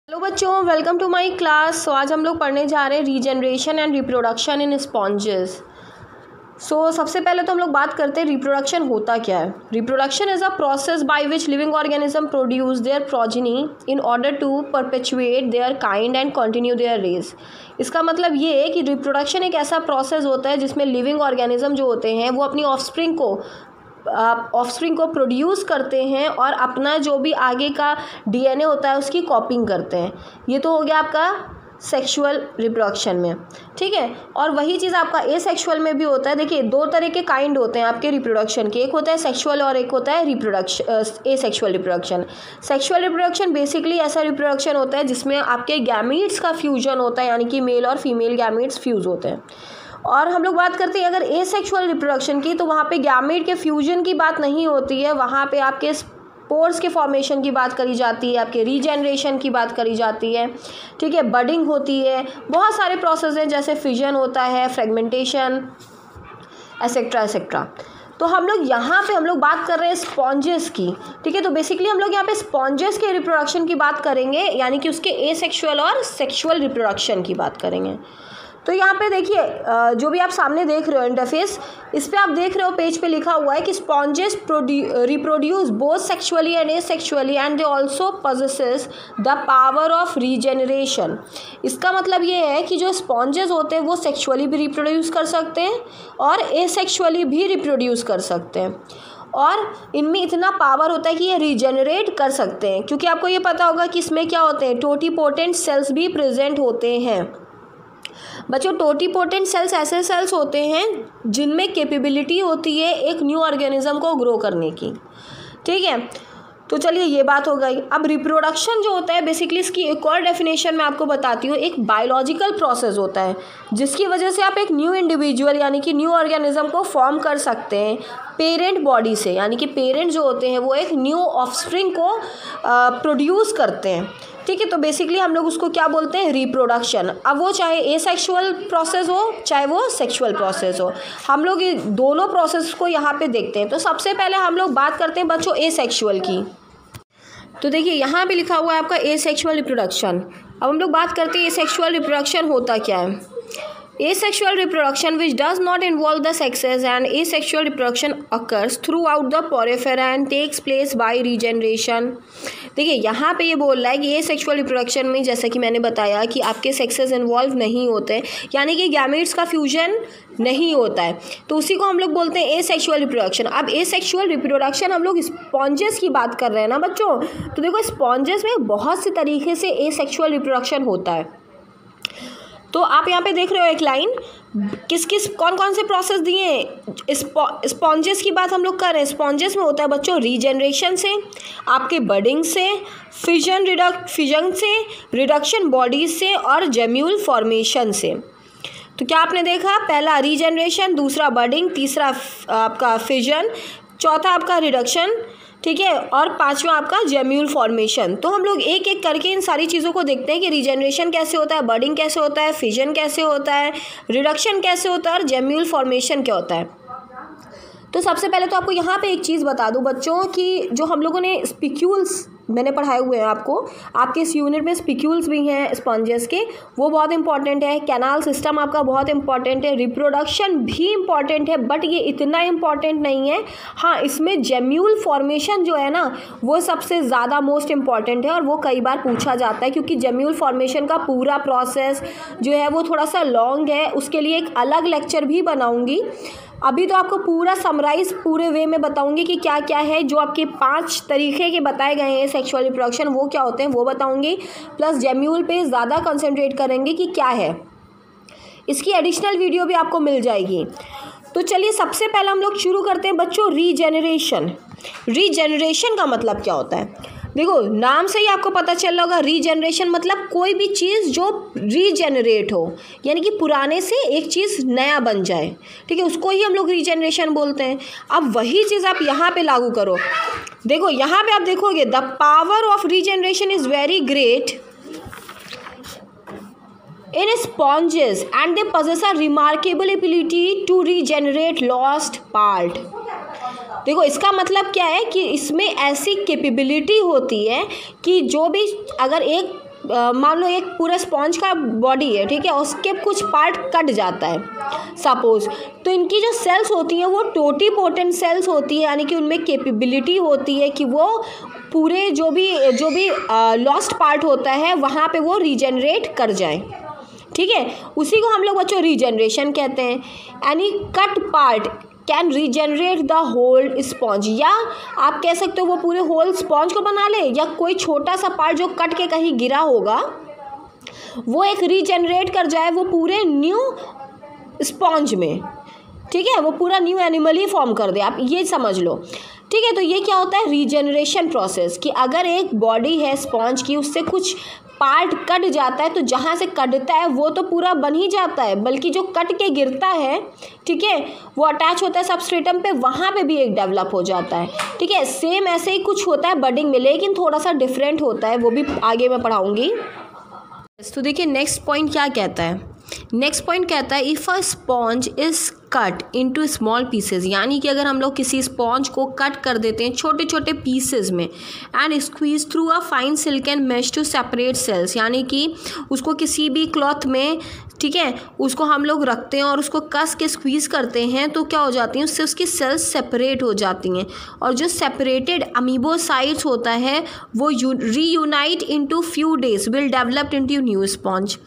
Hello बच्चों, welcome to my class. आज हम लोग पढ़ने जा रहे हैं regeneration and reproduction in sponges. सबसे पहले तो हम लोग बात करते हैं रिप्रोडक्शन होता क्या है। Reproduction is a process by which living organism produce their progeny in order to perpetuate their kind and continue their race. इसका मतलब ये है कि रिप्रोडक्शन एक ऐसा प्रोसेस होता है जिसमें लिविंग ऑर्गेनिज्म जो होते हैं वो अपनी ऑफस्प्रिंग को प्रोड्यूस करते हैं और अपना जो भी आगे का डीएनए होता है उसकी कॉपिंग करते हैं। ये तो हो गया आपका सेक्सुअल रिप्रोडक्शन में, ठीक है। और वही चीज़ आपका एसेक्सुअल में भी होता है। देखिए, दो तरह के काइंड होते हैं आपके रिप्रोडक्शन के, एक होता है सेक्सुअल और एक होता है asexual reproduction. Sexual reproduction basically ऐसा रिप्रोडक्शन होता है जिसमें आपके गैमीट्स का फ्यूजन होता है, यानी कि मेल और फीमेल गैमीट्स फ्यूज होते हैं। और हम लोग बात करते हैं अगर एसेक्सुअल रिप्रोडक्शन की, तो वहाँ पे गैमेट के फ्यूजन की बात नहीं होती है, वहाँ पे आपके स्पोर्स के फॉर्मेशन की बात करी जाती है, आपके रीजनरेशन की बात करी जाती है, ठीक है। बडिंग होती है, बहुत सारे प्रोसेस हैं जैसे फिजन होता है, फ्रेगमेंटेशन, एसेट्रा एसेट्रा। तो हम लोग बात कर रहे हैं स्पॉन्जेस की, ठीक है। तो बेसिकली हम लोग यहाँ पे स्पॉन्जेस के रिप्रोडक्शन की बात करेंगे, यानी कि उसके एसेक्सुअल और सेक्सुअल रिप्रोडक्शन की बात करेंगे। तो यहाँ पे देखिए, जो भी आप सामने देख रहे हो इंटरफेस, इस पे आप देख रहे हो पेज पे लिखा हुआ है कि sponges reproduce both sexually and asexually and they also possesses the power of regeneration. इसका मतलब ये है कि जो स्पॉन्जेस होते हैं वो सेक्सुअली भी रिप्रोड्यूस कर सकते हैं और एसेक्सुअली भी रिप्रोड्यूस कर सकते हैं, और इनमें इतना पावर होता है कि ये रीजनरेट कर सकते हैं। क्योंकि आपको ये पता होगा कि इसमें क्या होते हैं, टोटीपोटेंट सेल्स भी प्रेजेंट होते हैं। बच्चों, टोटीपोटेंट सेल्स ऐसे सेल्स होते हैं जिनमें कैपेबिलिटी होती है एक न्यू ऑर्गेनिज्म को ग्रो करने की, ठीक है। तो चलिए, ये बात हो गई। अब रिप्रोडक्शन जो होता है बेसिकली, इसकी एक और डेफिनेशन मैं आपको बताती हूँ। एक बायोलॉजिकल प्रोसेस होता है जिसकी वजह से आप एक न्यू इंडिविजुअल यानी कि न्यू ऑर्गेनिज्म को फॉर्म कर सकते हैं पेरेंट बॉडी से, यानी कि पेरेंट जो होते हैं वो एक न्यू ऑफस्प्रिंग को प्रोड्यूस करते हैं, ठीक है। तो बेसिकली हम लोग उसको क्या बोलते हैं, रिप्रोडक्शन। अब वो चाहे एसेक्सुअल प्रोसेस हो चाहे वो सेक्सुअल प्रोसेस हो, हम लोग ये दोनों प्रोसेस को यहाँ पे देखते हैं। तो सबसे पहले हम लोग बात करते हैं बच्चों एसेक्सुअल की। तो देखिए, यहाँ पे लिखा हुआ है आपका एसेक्सुअल रिप्रोडक्शन। अब हम लोग बात करते हैं एसेक्सुअल रिप्रोडक्शन होता क्या है। Asexual reproduction, which does not involve the sexes, and asexual reproduction occurs throughout the porifera and takes place by regeneration। देखिए, यहाँ पे ये बोल रहा है कि asexual reproduction में, जैसे कि मैंने बताया कि आपके सेक्सेस इन्वॉल्व नहीं होते, यानी कि गैमेट्स का फ्यूजन नहीं होता है, तो उसी को हम लोग बोलते हैं asexual reproduction। अब asexual reproduction हम लोग स्पॉन्जेस की बात कर रहे हैं ना बच्चों, तो देखो स्पॉन्जेस में बहुत से तरीके से asexual reproduction होता है। तो आप यहाँ पे देख रहे हो एक लाइन, कौन कौन से प्रोसेस दिए हैं। स्पॉन्जेस की बात हम लोग कर रहे हैं। स्पॉन्जेस में होता है बच्चों रीजनरेशन से, आपके बडिंग से, फिजन से, रिडक्शन बॉडीज से और जेम्यूल फॉर्मेशन से। तो क्या आपने देखा, पहला रीजनरेशन, दूसरा बडिंग, तीसरा आपका फिजन, चौथा आपका रिडक्शन, ठीक है, और पांचवा आपका जेम्यूल फॉर्मेशन। तो हम लोग एक एक करके इन सारी चीज़ों को देखते हैं कि रीजनरेशन कैसे होता है, बडिंग कैसे होता है, फिजन कैसे होता है, रिडक्शन कैसे होता है और जेम्यूल फॉर्मेशन क्या होता है। तो सबसे पहले तो आपको यहाँ पे एक चीज़ बता दूँ बच्चों कि जो हम लोगों ने स्पिक्यूल्स मैंने पढ़ाए हुए हैं आपके इस यूनिट में स्पिक्यूल्स भी हैं स्पॉन्जेस के, वो बहुत इंपॉर्टेंट है। कैनाल सिस्टम आपका बहुत इंपॉर्टेंट है, रिप्रोडक्शन भी इम्पॉर्टेंट है, बट ये इतना इम्पॉर्टेंट नहीं है। हाँ, इसमें जेम्यूल फॉर्मेशन जो है ना वो सबसे ज़्यादा मोस्ट इम्पॉर्टेंट है, और वो कई बार पूछा जाता है क्योंकि जेम्यूल फॉर्मेशन का पूरा प्रोसेस जो है वो थोड़ा सा लॉन्ग है। उसके लिए एक अलग लेक्चर भी बनाऊँगी। अभी तो आपको पूरा समराइज पूरे वे में बताऊंगी कि क्या क्या है। जो आपके 5 तरीके के बताए गए हैं सेक्सुअल रिप्रोडक्शन, वो क्या होते हैं वो बताऊंगी, प्लस जेम्यूल पे ज़्यादा कंसंट्रेट करेंगे कि क्या है। इसकी एडिशनल वीडियो भी आपको मिल जाएगी। तो चलिए, सबसे पहले हम लोग शुरू करते हैं बच्चों रीजनरेशन। रीजनरेशन का मतलब क्या होता है, देखो नाम से ही आपको पता चल रहा होगा। रीजनरेशन मतलब कोई भी चीज़ जो रीजनरेट हो, यानी कि पुराने से एक चीज़ नया बन जाए, ठीक है, उसको ही हम लोग रीजनरेशन बोलते हैं। अब वही चीज़ आप यहाँ पे लागू करो। देखो यहाँ पे आप देखोगे, the power of regeneration is very great in sponges and they possess a remarkable ability to regenerate lost part। देखो इसका मतलब क्या है कि इसमें ऐसी कैपेबिलिटी होती है कि जो भी अगर एक मान लो एक पूरा स्पॉन्ज का बॉडी है, ठीक है, उसके कुछ पार्ट कट जाता है सपोज, तो इनकी जो सेल्स होती हैं वो टोटिपोटेंट सेल्स होती है, यानी कि उनमें कैपेबिलिटी होती है कि वो पूरे जो भी लॉस्ट पार्ट होता है वहाँ पे वो रीजनरेट कर जाए, ठीक है। उसी को हम लोग बच्चों रीजनरेशन कहते हैं। Any cut part can regenerate the whole sponge, या आप कह सकते हो वो पूरे होल स्पॉन्ज को बना ले, या कोई छोटा सा पार्ट जो कट के कहीं गिरा होगा वो एक रीजनरेट कर जाए वो पूरे न्यू स्पॉन्ज में, ठीक है, वो पूरा न्यू एनिमल ही फॉर्म कर दे, आप ये समझ लो, ठीक है। तो ये क्या होता है रीजनरेशन प्रोसेस, कि अगर एक बॉडी है स्पॉन्ज की, उससे कुछ पार्ट कट जाता है तो जहाँ से कटता है वो तो पूरा बन ही जाता है, बल्कि जो कट के गिरता है, ठीक है, वो अटैच होता है सबस्ट्रेटम पे, वहाँ पे भी एक डेवलप हो जाता है, ठीक है। सेम ऐसे ही कुछ होता है बडिंग में, लेकिन थोड़ा सा डिफरेंट होता है, वो भी आगे मैं पढ़ाऊँगी। तो देखिए नेक्स्ट पॉइंट क्या कहता है, नेक्स्ट पॉइंट कहता है if a sponge is cut into small pieces, यानी कि अगर हम लोग किसी स्पॉन्ज को कट कर देते हैं छोटे छोटे पीसेज में, and squeeze through a fine silken mesh to separate cells, यानी कि उसको किसी भी क्लॉथ में, ठीक है, उसको हम लोग रखते हैं और उसको कस के स्क्वीज़ करते हैं तो क्या हो जाती हैं, उससे उसकी सेल्स सेपरेट हो जाती हैं, और जो सेपरेटेड अमीबोसाइट्स होता है वो reunite into few days will developed into new sponge.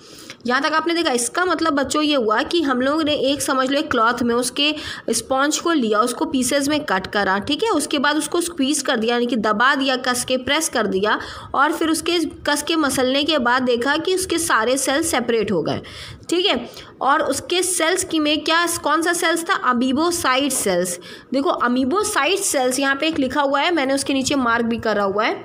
यहाँ तक आपने देखा, इसका मतलब बच्चों ये हुआ कि हम लोगों ने एक समझ लो एक क्लॉथ में उसके स्पॉन्ज को लिया, उसको पीसेज में कट करा, ठीक है, उसके बाद उसको स्क्वीज़ कर दिया, यानी कि दबा दिया, कस के प्रेस कर दिया, और फिर उसके कस के मसलने के बाद देखा कि उसके सारे सेल्स सेपरेट हो गए, ठीक है। और उसके सेल्स की में क्या, कौन सा सेल्स था, अमीबोसाइट सेल्स। देखो अमीबोसाइट सेल्स यहाँ पे एक लिखा हुआ है, मैंने उसके नीचे मार्क भी करा हुआ है।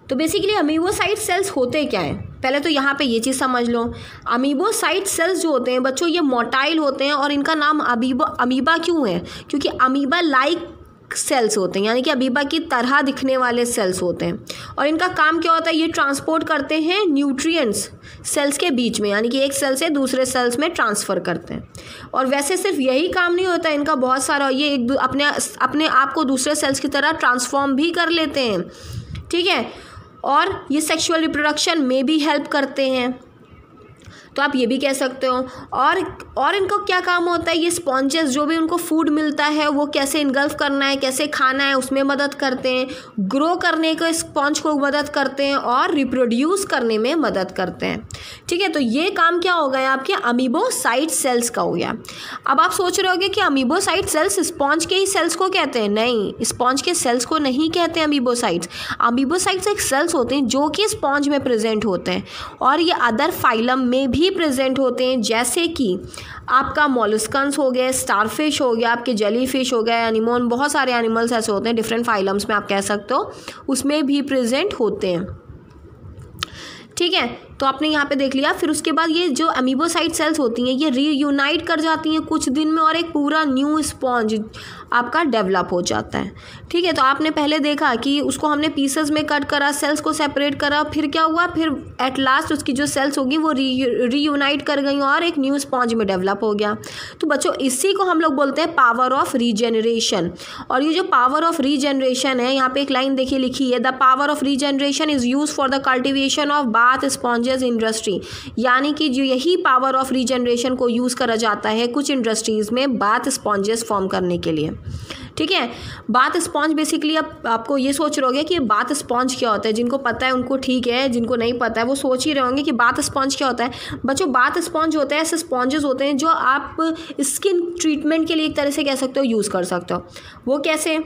तो बेसिकली अमीबोसाइट सेल्स होते क्या हैं, पहले तो यहाँ पे ये चीज़ समझ लो, अमीबोसाइट सेल्स जो होते हैं बच्चों ये मोटाइल होते हैं, और इनका नाम अमीबा क्यों है, क्योंकि अमीबा लाइक सेल्स होते हैं, यानी कि अमीबा की तरह दिखने वाले सेल्स होते हैं, और इनका काम क्या होता है, ये ट्रांसपोर्ट करते हैं न्यूट्रिएंट्स सेल्स के बीच में, यानी कि एक सेल से दूसरे सेल्स में ट्रांसफ़र करते हैं। और वैसे सिर्फ यही काम नहीं होता इनका, बहुत सारा, ये एक अपने आप को दूसरे सेल्स की तरह ट्रांसफॉर्म भी कर लेते हैं, ठीक है, और ये सेक्सुअल रिप्रोडक्शन में भी हेल्प करते हैं, तो आप ये भी कह सकते हो। और इनको क्या काम होता है, ये स्पॉन्जेस जो भी उनको फूड मिलता है वो कैसे इनगल्फ करना है, कैसे खाना है, उसमें मदद करते हैं, ग्रो करने को स्पॉन्ज को मदद करते हैं, और रिप्रोड्यूस करने में मदद करते हैं, ठीक है। तो ये काम क्या हो गया आपके अमीबोसाइट सेल्स का हो गया। अब आप सोच रहे होगे कि अमीबोसाइट सेल्स स्पॉन्ज के ही सेल्स को कहते हैं, नहीं, स्पॉन्ज के सेल्स को नहीं कहते हैं अमीबोसाइट्स। अमीबोसाइट्स एक सेल्स होते हैं जो कि स्पॉन्ज में प्रेजेंट होते हैं, और ये अदर फाइलम में भी प्रेजेंट होते हैं, जैसे कि आपका मॉलस्कन्स हो गए, स्टारफिश हो गया, आपके जेली फिश हो गया, एनिमोन, बहुत सारे एनिमल्स ऐसे होते हैं डिफरेंट फाइलम्स में आप कह सकते हो, उसमें भी प्रेजेंट होते हैं, ठीक है। तो आपने यहाँ पे देख लिया। फिर उसके बाद ये जो अमीबोसाइट सेल्स होती हैं ये रीयूनाइट कर जाती हैं कुछ दिन में, और एक पूरा न्यू स्पॉन्ज आपका डेवलप हो जाता है, ठीक है। तो आपने पहले देखा कि उसको हमने पीसेस में कट करा, सेल्स को सेपरेट करा, फिर क्या हुआ, फिर एट लास्ट उसकी जो सेल्स होगी वो रीयूनाइट कर गई और एक न्यू स्पॉन्ज में डेवलप हो गया। तो बच्चों इसी को हम लोग बोलते हैं पावर ऑफ रीजेनरेशन। और ये जो पावर ऑफ रीजेनरेशन है, यहाँ पे एक लाइन देखिए लिखी है, the power of regeneration is use for the cultivation of bath sponges industry, यानी कि जो यही पावर ऑफ रीजेनरेशन को यूज़ करा जाता है कुछ इंडस्ट्रीज़ में बाथ स्पॉन्जेस फॉर्म करने के लिए, ठीक है। बाथ स्पॉन्ज बेसिकली आपको ये सोच रहोगे कि बाथ स्पॉन्ज क्या होता है, जिनको पता है उनको ठीक है, जिनको नहीं पता है वो सोच ही रहे होंगे कि बाथ स्पॉन्ज क्या होता है। बच्चों बाथ स्पॉन्ज होते हैं ऐसे स्पॉन्जेस होते हैं जो आप स्किन ट्रीटमेंट के लिए एक तरह से कह सकते हो यूज़ कर सकते हो। वो कैसे,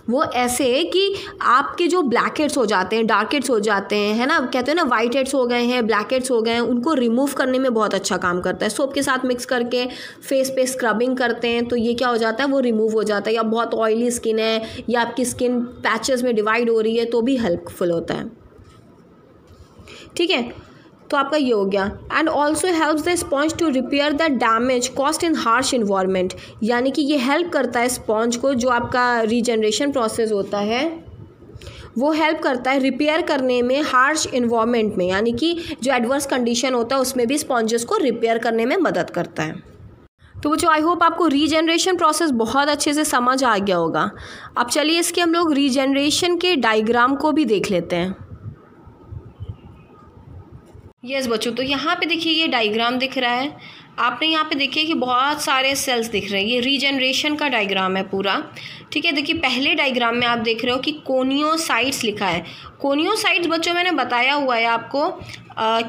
वो ऐसे कि आपके जो ब्लैक हेड्स हो जाते हैं, डार्क हेड्स हो जाते हैं, है ना, कहते हैं ना वाइट हेड्स हो गए हैं, ब्लैक हेड्स हो गए हैं, उनको रिमूव करने में बहुत अच्छा काम करता है। सोप के साथ मिक्स करके फेस पे स्क्रबिंग करते हैं तो ये क्या हो जाता है, वो रिमूव हो जाता है। या बहुत ऑयली स्किन है या आपकी स्किन पैचेस में डिवाइड हो रही है तो भी हेल्पफुल होता है, ठीक है। तो आपका ये हो गया। And also helps the sponge to repair the damage cost in harsh environment, यानी कि ये हेल्प करता है स्पॉन्ज को, जो आपका रीजनरेशन प्रोसेस होता है वो हेल्प करता है रिपेयर करने में हार्श इन्वायरमेंट में, यानी कि जो एडवर्स कंडीशन होता है उसमें भी स्पॉन्जेस को रिपेयर करने में मदद करता है। तो बच्चों आई होप आपको रीजनरेशन प्रोसेस बहुत अच्छे से समझ आ गया होगा। अब चलिए इसके हम लोग रीजनरेशन के डायग्राम को भी देख लेते हैं। यस बच्चों, तो यहाँ पे देखिए ये डायग्राम दिख रहा है आपने, यहाँ पे देखिए कि बहुत सारे सेल्स दिख रहे हैं, ये रीजनरेशन का डायग्राम है पूरा। ठीक है, देखिए पहले डायग्राम में आप देख रहे हो कि कोनियोसाइट्स लिखा है। कोनियोसाइट्स बच्चों मैंने बताया हुआ है आपको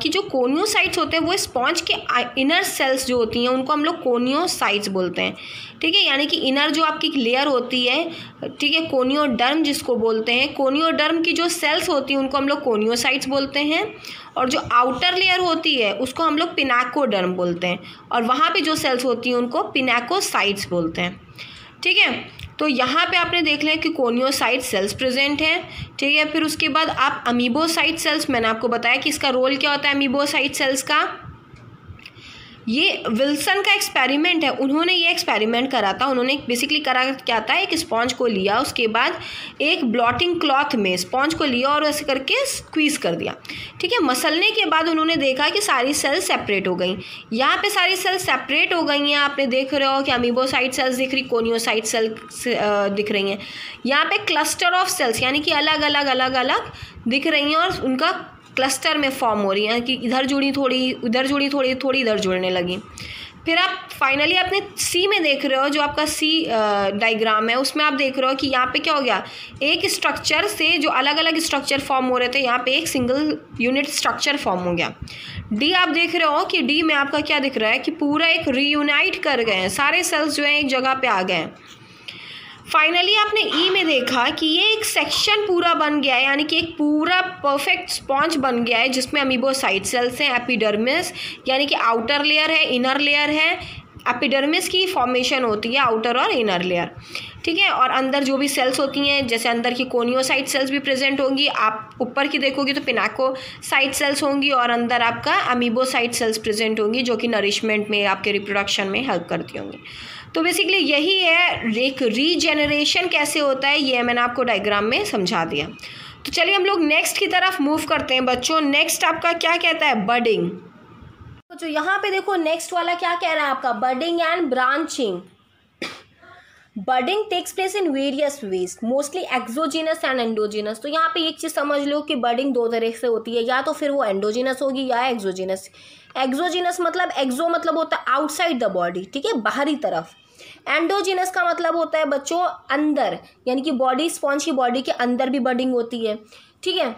कि जो कोनियोसाइट्स होते हैं वो स्पॉन्ज के इनर सेल्स जो होती हैं उनको हम लोग कोनियोसाइट्स बोलते हैं। ठीक है, यानी कि इनर जो आपकी लेयर होती है, ठीक है, कोनियोडर्म जिसको बोलते हैं, कोनियोडर्म की जो सेल्स होती हैं उनको हम लोग कोनियोसाइट्स बोलते हैं, और जो आउटर लेयर होती है उसको हम लोग पिनाकोडर्म बोलते हैं, और वहाँ पे जो सेल्स होती हैं उनको पिनाकोसाइट्स बोलते हैं। ठीक है, तो यहाँ पे आपने देख लिया कि कोनियोसाइट सेल्स प्रेजेंट हैं। ठीक है, फिर उसके बाद आप अमीबोसाइट सेल्स, मैंने आपको बताया कि इसका रोल क्या होता है अमीबोसाइट सेल्स का। ये विल्सन का एक्सपेरिमेंट है, उन्होंने ये एक्सपेरिमेंट करा था। उन्होंने बेसिकली करा क्या था, एक स्पॉन्ज को लिया, उसके बाद एक ब्लॉटिंग क्लॉथ में स्पॉन्ज को लिया और ऐसे करके स्क्वीज़ कर दिया। ठीक है, मसलने के बाद उन्होंने देखा कि सारी सेल्स सेपरेट हो गई। यहाँ पे सारी सेल्स सेपरेट हो गई हैं, आपने देख रहे हो कि अमीबोसाइट सेल्स दिख रही, कोनियोसाइट सेल्स दिख रही हैं। यहाँ पे क्लस्टर ऑफ सेल्स यानी कि अलग अलग दिख रही हैं और उनका क्लस्टर में फॉर्म हो रही है कि इधर जुड़ी थोड़ी उधर जुड़ी थोड़ी इधर जुड़ने लगी। फिर आप फाइनली अपने सी में देख रहे हो, जो आपका सी डायग्राम है उसमें आप देख रहे हो कि यहाँ पे क्या हो गया, एक स्ट्रक्चर से जो अलग अलग स्ट्रक्चर फॉर्म हो रहे थे यहाँ पे एक सिंगल यूनिट स्ट्रक्चर फॉर्म हो गया। डी आप देख रहे हो कि डी में आपका क्या दिख रहा है कि पूरा एक रीयूनाइट कर गए हैं, सारे सेल्स जो है एक जगह पे आ गए हैं। फाइनली आपने ई में देखा कि ये एक सेक्शन पूरा बन गया है, यानी कि एक पूरा परफेक्ट स्पॉन्ज बन गया है जिसमें अमीबोसाइट सेल्स हैं, एपिडर्मिस यानी कि आउटर लेयर है, इनर लेयर है। एपिडर्मिस की फॉर्मेशन होती है आउटर और इनर लेयर। ठीक है, और अंदर जो भी सेल्स होती हैं, जैसे अंदर की कोनियोसाइट सेल्स भी प्रेजेंट होंगी, आप ऊपर की देखोगे तो पिनाकोसाइट सेल्स होंगी, और अंदर आपका अमीबोसाइट सेल्स प्रेजेंट होंगी जो कि नरिशमेंट में, आपके रिप्रोडक्शन में हेल्प करती होंगी। तो बेसिकली यही है एक रीजेनरेशन कैसे होता है, ये मैंने आपको डायग्राम में समझा दिया। तो चलिए हम लोग नेक्स्ट की तरफ मूव करते हैं बच्चों। नेक्स्ट आपका क्या कहता है, बडिंग। तो यहाँ पे देखो नेक्स्ट वाला क्या कह रहा है आपका, budding and branching. Budding takes place in various ways, mostly exogenous and endogenous. तो यहाँ पे एक चीज़ समझ लो कि बडिंग दो तरह से होती है, या तो फिर वो एंडोजीनस होगी या एक्सोजीनस। एक्सोजीनस मतलब एक्सो मतलब होता है आउटसाइड द बॉडी, ठीक है, बाहरी तरफ। एंडोजीनस का मतलब होता है बच्चों अंदर, यानी कि बॉडी, स्पॉन्ज की बॉडी के अंदर भी बडिंग होती है। ठीक है,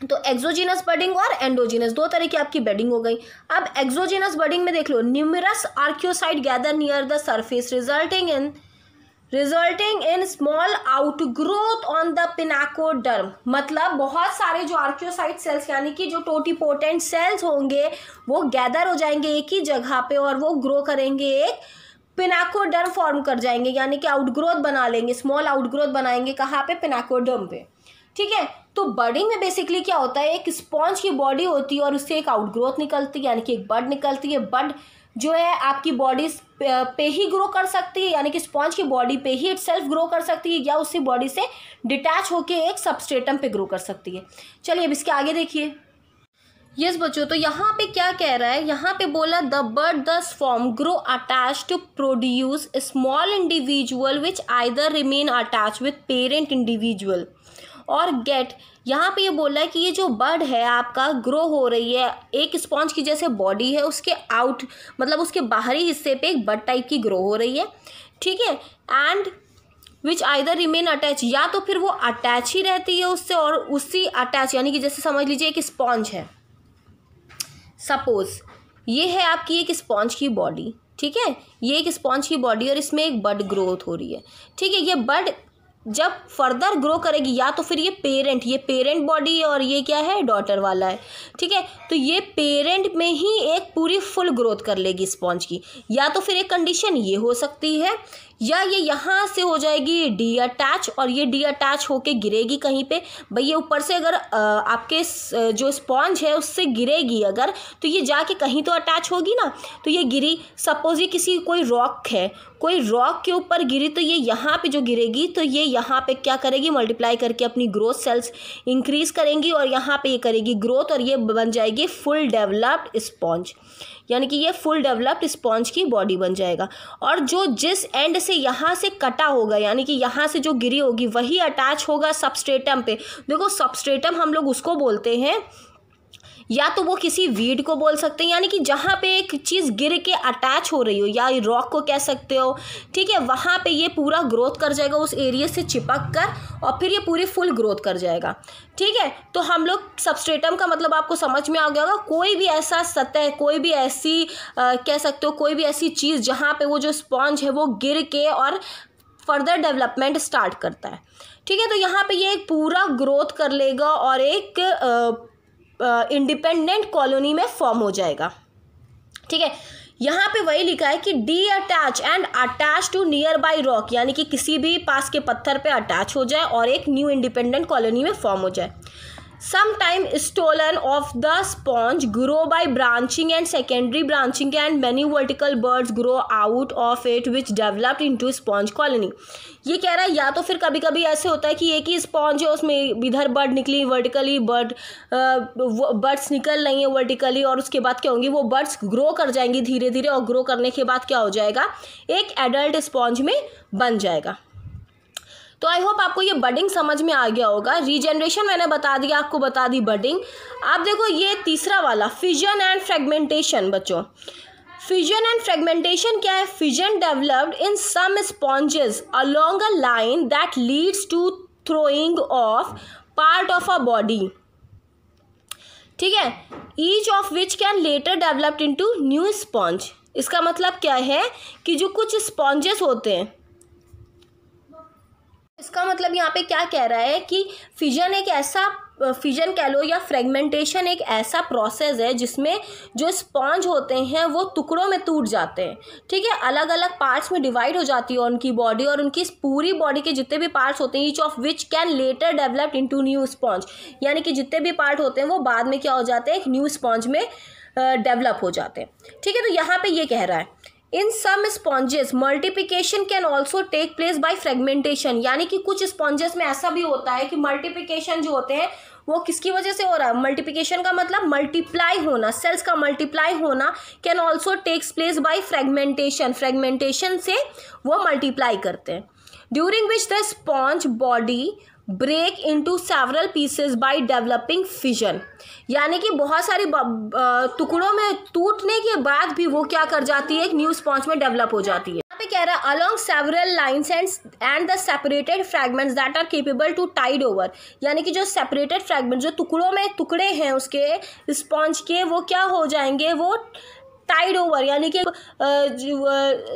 तो एक्सोजीनस बडिंग और एंडोजीनस दो तरह की आपकी बडिंग हो गई। अब एक्सोजीनस बडिंग में देख लो, numerous archaeocyte gather near the surface resulting in small outgrowth on the pinacoderm. मतलब बहुत सारे जो आर्कियोसाइट सेल्स यानी कि जो टोटीपोटेंट सेल्स होंगे वो गैदर हो जाएंगे एक ही जगह पे और वो ग्रो करेंगे, एक पिनाकोडर्म फॉर्म कर जाएंगे, यानी कि आउटग्रोथ बना लेंगे, स्मॉल आउटग्रोथ बनाएंगे, कहाँ पे, पिनाकोडर्म पे। ठीक है, तो बडिंग में बेसिकली क्या होता है, एक स्पॉन्ज की बॉडी होती है और उससे एक आउटग्रोथ निकलती है, यानी कि एक बड निकलती है। बड जो है आपकी बॉडी पे ही ग्रो कर सकती है, यानी कि स्पॉन्ज की बॉडी पे ही इटसेल्फ ग्रो कर सकती है, या उसी बॉडी से डिटैच होके एक सबस्ट्रेटम पे ग्रो कर सकती है। चलिए अब इसके आगे देखिए। यस बच्चों, तो यहाँ पे क्या कह रहा है, यहाँ पे बोला the bud thus form grow attach to produce small individual which either remain attach with parent individual और गेट। यहाँ पे ये बोला है कि ये जो बर्ड है आपका ग्रो हो रही है, एक स्पॉन्ज की जैसे बॉडी है, उसके आउट मतलब उसके बाहरी हिस्से पे एक बर्ड टाइप की ग्रो हो रही है। ठीक है, and which either remain attach, या तो फिर वो अटैच ही रहती है उससे, और उसी अटैच यानी कि जैसे समझ लीजिए एक स्पॉन्ज है, सपोज ये है आपकी एक स्पॉन्ज की बॉडी। ठीक है, ये एक स्पॉन्ज की बॉडी और इसमें एक बड ग्रोथ हो रही है। ठीक है, ये बड जब फर्दर ग्रो करेगी, या तो फिर ये पेरेंट बॉडी है और ये क्या है, डॉटर वाला है। ठीक है, तो ये पेरेंट में ही एक पूरी फुल ग्रोथ कर लेगी स्पॉन्ज की, या तो फिर एक कंडीशन ये हो सकती है, या ये यहाँ से हो जाएगी डी अटैच, और ये डी अटैच होके गिरेगी कहीं पे। भाई ये ऊपर से अगर आपके जो स्पॉन्ज है उससे गिरेगी अगर, तो ये जाके कहीं तो अटैच होगी ना। तो ये गिरी, सपोज ये किसी कोई रॉक है, कोई रॉक के ऊपर गिरी, तो ये यहाँ पे जो गिरेगी तो ये यहाँ पे क्या करेगी, मल्टीप्लाई करके अपनी ग्रोथ सेल्स इंक्रीज करेंगी और यहाँ पे ये करेगी ग्रोथ, और ये बन जाएगी फुल डेवलप्ड स्पॉन्ज, यानी कि ये फुल डेवलप्ड स्पॉन्ज की बॉडी बन जाएगा। और जो जिस एंड से यहाँ से कटा होगा, यानी कि यहाँ से जो गिरी होगी वही अटैच होगा सबस्ट्रेटम पे। देखो सबस्ट्रेटम हम लोग उसको बोलते हैं, या तो वो किसी वीड को बोल सकते हैं, यानी कि जहाँ पे एक चीज़ गिर के अटैच हो रही हो, या रॉक को कह सकते हो, ठीक है, वहाँ पे ये पूरा ग्रोथ कर जाएगा उस एरिया से चिपक कर, और फिर ये पूरी फुल ग्रोथ कर जाएगा, ठीक है। तो हम लोग सबस्ट्रेटम का मतलब आपको समझ में आ गया होगा, कोई भी ऐसा सतह, कोई भी ऐसी कह सकते हो कोई भी ऐसी चीज़ जहाँ पे वो जो स्पॉन्ज है वो गिर के और फर्दर डेवलपमेंट स्टार्ट करता है, ठीक है। तो यहाँ पे ये एक पूरा ग्रोथ कर लेगा और एक इंडिपेंडेंट कॉलोनी में फॉर्म हो जाएगा, ठीक है। यहाँ पे वही लिखा है कि detach and attach to nearby rock, यानी कि किसी भी पास के पत्थर पे अटैच हो जाए और एक न्यू इंडिपेंडेंट कॉलोनी में फॉर्म हो जाए। Sometime stolon of the sponge grow by branching and secondary branching, and many vertical buds grow out of it which developed into sponge colony। ये कह रहा है या तो फिर कभी कभी ऐसे होता है कि एक ही स्पॉन्ज है, उसमें इधर बर्ड निकली वर्टिकली, बर्ड्स निकल रही हैं वर्टिकली, और उसके बाद क्या होंगी, वो बर्ड्स ग्रो कर जाएंगी धीरे धीरे, और ग्रो करने के बाद क्या हो जाएगा, एक एडल्ट स्पॉन्ज में बन जाएगा। तो आई होप आपको ये बडिंग समझ में आ गया होगा। रीजनरेशन मैंने बता दिया, आपको बता दी बडिंग। आप देखो ये तीसरा वाला फिजन एंड फ्रेगमेंटेशन। बच्चों फिजन एंड फ्रेगमेंटेशन क्या है? Fission developed in some sponges along a line that leads to throwing off part of a body, ठीक है, each of which can later developed into new sponge. इसका मतलब क्या है कि जो कुछ स्पॉन्जेस होते हैं, इसका मतलब यहाँ पे क्या कह रहा है कि फिजन एक ऐसा, फिजन कह लो या फ्रेगमेंटेशन एक ऐसा प्रोसेस है जिसमें जो स्पॉन्ज होते हैं वो टुकड़ों में टूट जाते हैं, ठीक है, अलग अलग पार्ट्स में डिवाइड हो जाती है उनकी बॉडी, और उनकी पूरी बॉडी के जितने भी पार्ट्स होते हैं each of which can letter develop into new sponge, यानी कि जितने भी पार्ट होते हैं वो बाद में क्या हो जाते हैं, एक न्यू स्पॉन्ज में डेवलप हो जाते हैं, ठीक है। तो यहाँ पे ये कह रहा है in some sponges multiplication can also take place by fragmentation, यानी कि कुछ स्पॉन्जेस में ऐसा भी होता है कि मल्टीप्लिकेशन जो होते हैं वो किसकी वजह से हो रहा है, मल्टीप्लिकेशन का मतलब मल्टीप्लाई होना, सेल्स का मल्टीप्लाई होना, can also takes place by fragmentation, fragmentation से वो मल्टीप्लाई करते हैं, during which the sponge body break into several pieces by developing fission, यानी कि बहुत सारी टुकड़ों में टूटने के बाद भी वो क्या कर जाती है, एक न्यू स्पॉन्ज में डेवलप हो जाती है। यहाँ पे कह रहा है along several lines and the separated fragments that are capable to tide over, यानी कि जो सेपरेटेड फ्रैगमेंट, जो टुकड़ों में टुकड़े हैं उसके स्पॉन्ज के, वो क्या हो जाएंगे, वो टाइड ओवर, यानी कि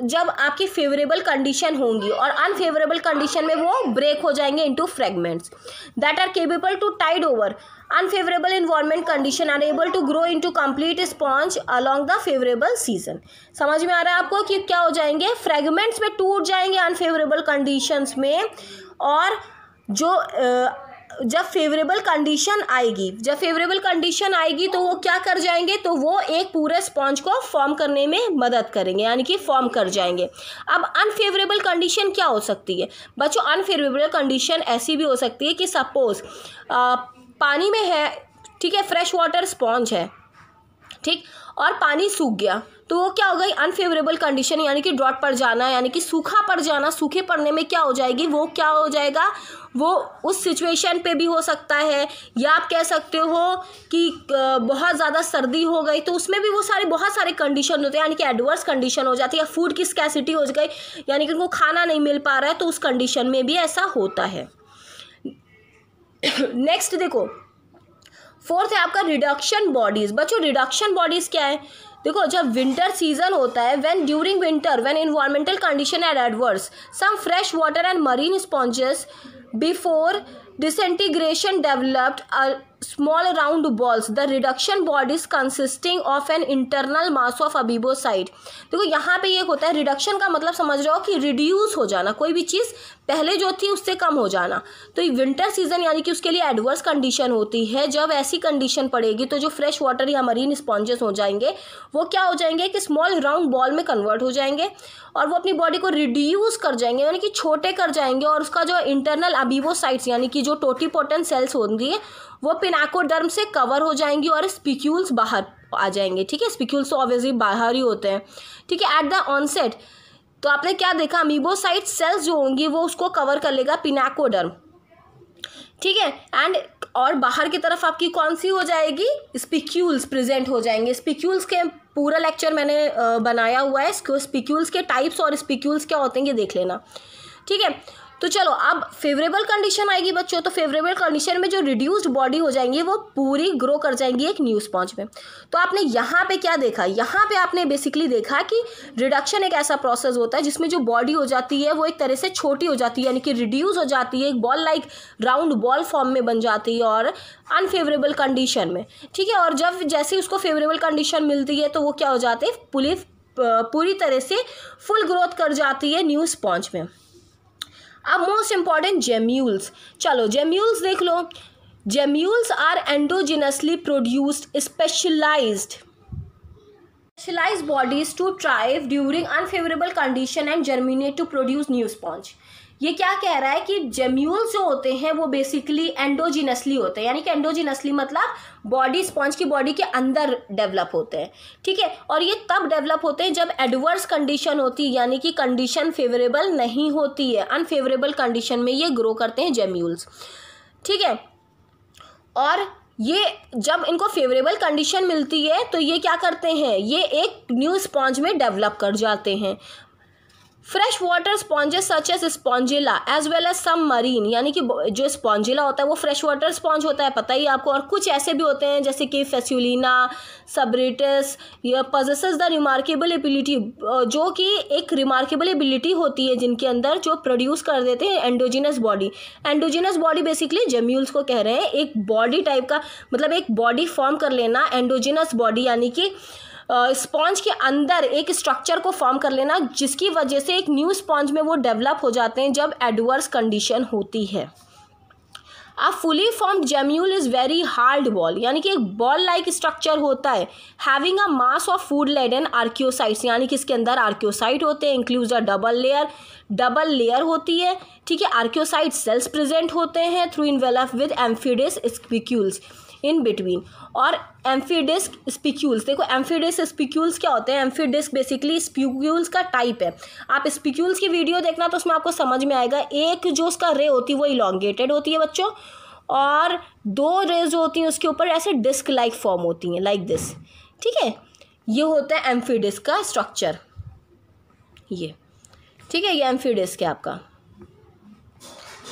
जब आपकी फेवरेबल कंडीशन होंगी और अनफेवरेबल कंडीशन में वो ब्रेक हो जाएंगे into fragments that are capable to tide over unfavourable environment condition are able to grow into complete sponge along the favourable season. समझ में आ रहा है आपको कि क्या हो जाएंगे, फ्रैगमेंट्स में टूट जाएंगे अनफेवरेबल कंडीशंस में, और जो जब फेवरेबल कंडीशन आएगी, जब फेवरेबल कंडीशन आएगी तो वो क्या कर जाएंगे, तो वो एक पूरे स्पॉन्ज को फॉर्म करने में मदद करेंगे, यानी कि फॉर्म कर जाएंगे। अब अनफेवरेबल कंडीशन क्या हो सकती है बच्चों? अनफेवरेबल कंडीशन ऐसी भी हो सकती है कि सपोज पानी में है, ठीक है, फ्रेश वाटर स्पॉन्ज है, ठीक, और पानी सूख गया, तो वो क्या हो गई, अनफेवरेबल कंडीशन, यानी कि ड्रॉट पड़ जाना, यानी कि सूखा पड़ जाना। सूखे पड़ने में क्या हो जाएगी, वो क्या हो जाएगा, वो उस सिचुएशन पे भी हो सकता है, या आप कह सकते हो कि बहुत ज़्यादा सर्दी हो गई तो उसमें भी वो बहुत सारे कंडीशन होते हैं, यानी कि एडवर्स कंडीशन हो जाती है, या फूड की स्कैसिटी हो गई, यानी कि उनको खाना नहीं मिल पा रहा है, तो उस कंडीशन में भी ऐसा होता है। नेक्स्ट देखो, फोर्थ है आपका रिडक्शन बॉडीज। बच्चों रिडक्शन बॉडीज क्या है? देखो जब विंटर सीजन होता है, when during winter when environmental condition are adverse some fresh water and marine sponges before disintegration developed a small round balls, the reduction bodies consisting of an internal mass of amoebocyte। देखो यहाँ पे ये होता है, reduction का मतलब समझ रहे हो कि रिड्यूस हो जाना, कोई भी चीज़ पहले जो थी उससे कम हो जाना। तो विंटर सीजन यानी कि उसके लिए एडवर्स कंडीशन होती है, जब ऐसी कंडीशन पड़ेगी तो जो फ्रेश वाटर या मरीन स्पॉन्जेस हो जाएंगे वो क्या हो जाएंगे कि स्मॉल राउंड बॉल में कन्वर्ट हो जाएंगे, और वो अपनी बॉडी को रिड्यूस कर जाएंगे, यानी कि छोटे कर जाएंगे, और उसका जो इंटरनल अमीबोसाइट्स यानी कि जो टोटीपोटेंट सेल्स होंगी वो पिनाकोडर्म से कवर हो जाएंगी और स्पिक्यूल्स बाहर आ जाएंगे। ठीक है, स्पिक्यूल्स तो ऑब्वियसली बाहर ही होते हैं। ठीक है, एट द ऑनसेट तो आपने क्या देखा, अमीबोसाइट सेल्स जो होंगी वो उसको कवर कर लेगा पिनाकोडर्म। ठीक है। एंड और बाहर की तरफ आपकी कौन सी हो जाएगी, स्पिक्यूल्स प्रेजेंट हो जाएंगे। स्पिक्यूल्स के पूरा लेक्चर मैंने बनाया हुआ है, स्पिक्यूल्स के टाइप्स और स्पिक्यूल्स क्या होते हैं ये देख लेना, ठीक है। तो चलो अब फेवरेबल कंडीशन आएगी बच्चों, तो फेवरेबल कंडीशन में जो रिड्यूस्ड बॉडी हो जाएंगी वो पूरी ग्रो कर जाएंगी एक न्यू स्पॉन्ज में। तो आपने यहाँ पे क्या देखा, यहाँ पे आपने बेसिकली देखा कि रिडक्शन एक ऐसा प्रोसेस होता है जिसमें जो बॉडी हो जाती है वो एक तरह से छोटी हो जाती है, यानी कि रिड्यूस हो जाती है, एक ball like round ball form में बन जाती है और अनफेवरेबल कंडीशन में, ठीक है। और जब जैसे उसको फेवरेबल कंडीशन मिलती है तो वो क्या हो जाते हैं, पूरी तरह से फुल ग्रोथ कर जाती है न्यू स्पॉन्ज में। अब मोस्ट इंपॉर्टेंट जेम्यूल्स, चलो जेम्यूल्स देख लो। Gemmules are endogenously produced specialised bodies to thrive during unfavourable condition and germinate to produce new sponge. ये क्या कह रहा है कि जेम्यूल्स जो होते हैं वो बेसिकली एंडोजिनसली होते हैं, यानी कि एंडोजिनसली मतलब बॉडी, स्पॉन्ज की बॉडी के अंदर डेवलप होते हैं, ठीक है। और ये तब डेवलप होते हैं जब एडवर्स कंडीशन होती है, यानी कि कंडीशन फेवरेबल नहीं होती है, अनफेवरेबल कंडीशन में ये ग्रो करते हैं जेम्यूल्स, ठीक है। और ये जब इनको फेवरेबल कंडीशन मिलती है तो ये क्या करते हैं, ये एक न्यू स्पॉन्ज में डेवलप कर जाते हैं। Fresh water sponges such as spongilla as well as some marine, यानी कि जो स्पॉन्जिला होता है वो फ्रेश वाटर स्पॉन्ज होता है, पता ही आपको। और कुछ ऐसे भी होते हैं जैसे कि फेस्यूलिना, सबरेटस, या पजेसेस द रिमार्केबल एबिलिटी, जो कि एक रिमार्केबल एबिलिटी होती है जिनके अंदर, जो प्रोड्यूस कर देते हैं endogenous body. Endogenous body basically gemmules को कह रहे हैं, एक बॉडी टाइप का, मतलब एक बॉडी फॉर्म कर लेना, एंडोजिनस बॉडी, यानी कि स्पॉन्ज के अंदर एक स्ट्रक्चर को फॉर्म कर लेना जिसकी वजह से एक न्यू स्पॉन्ज में वो डेवलप हो जाते हैं जब एडवर्स कंडीशन होती है। A fully formed gemmule is very hard ball, यानी कि एक बॉल लाइक स्ट्रक्चर होता है, having a mass of food laden archaeocytes, यानी कि इसके अंदर आर्कियोसाइट होते हैं, इंक्लूड्स अ डबल लेयर होती है, ठीक है। आर्कियोसाइट सेल्स प्रेजेंट होते हैं through envelope with amphidisc spicules in between. और एम्फिडिस्क स्पिक्यूल्स, देखो एम्फिडिस्क स्पिक्यूल्स क्या होते हैं, एम्फिडिस्क बेसिकली स्पिक्यूल्स का टाइप है। आप स्पिक्यूल्स की वीडियो देखना तो उसमें आपको समझ में आएगा। एक जो उसका रे होती है वो इलॉन्गेटेड होती है बच्चों, और दो रेज जो होती हैं उसके ऊपर ऐसे डिस्क लाइक फॉर्म होती हैं, लाइक दिस, ठीक है। ये होता है एम्फिडिस्क का स्ट्रक्चर, ये, ठीक है, ये एम्फिडिस्क है आपका।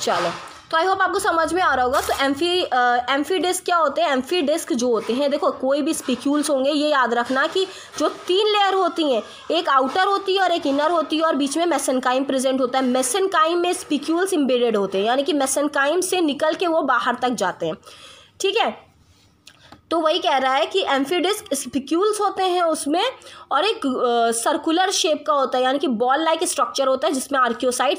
चलो, तो आई होप आपको समझ में आ रहा होगा। तो एम्फीडिस्क क्या होते हैं, एम्फीडिस्क जो होते हैं, देखो कोई भी स्पिक्यूल्स होंगे, ये याद रखना कि जो 3 लेयर होती हैं, एक आउटर होती है और एक इनर होती है और बीच में मेसेनकाइम प्रेजेंट होता है। मेसेनकाइम में स्पिक्यूल्स इम्बेडेड होते हैं, यानी कि मेसेनकाइम से निकल के वो बाहर तक जाते हैं, ठीक है। तो वही कह रहा है कि एम्फीडिस्क स्पिक्यूल्स होते हैं उसमें, और एक सर्कुलर शेप का होता है, यानी कि बॉल लाइक स्ट्रक्चर होता है जिसमें आर्कियोसाइट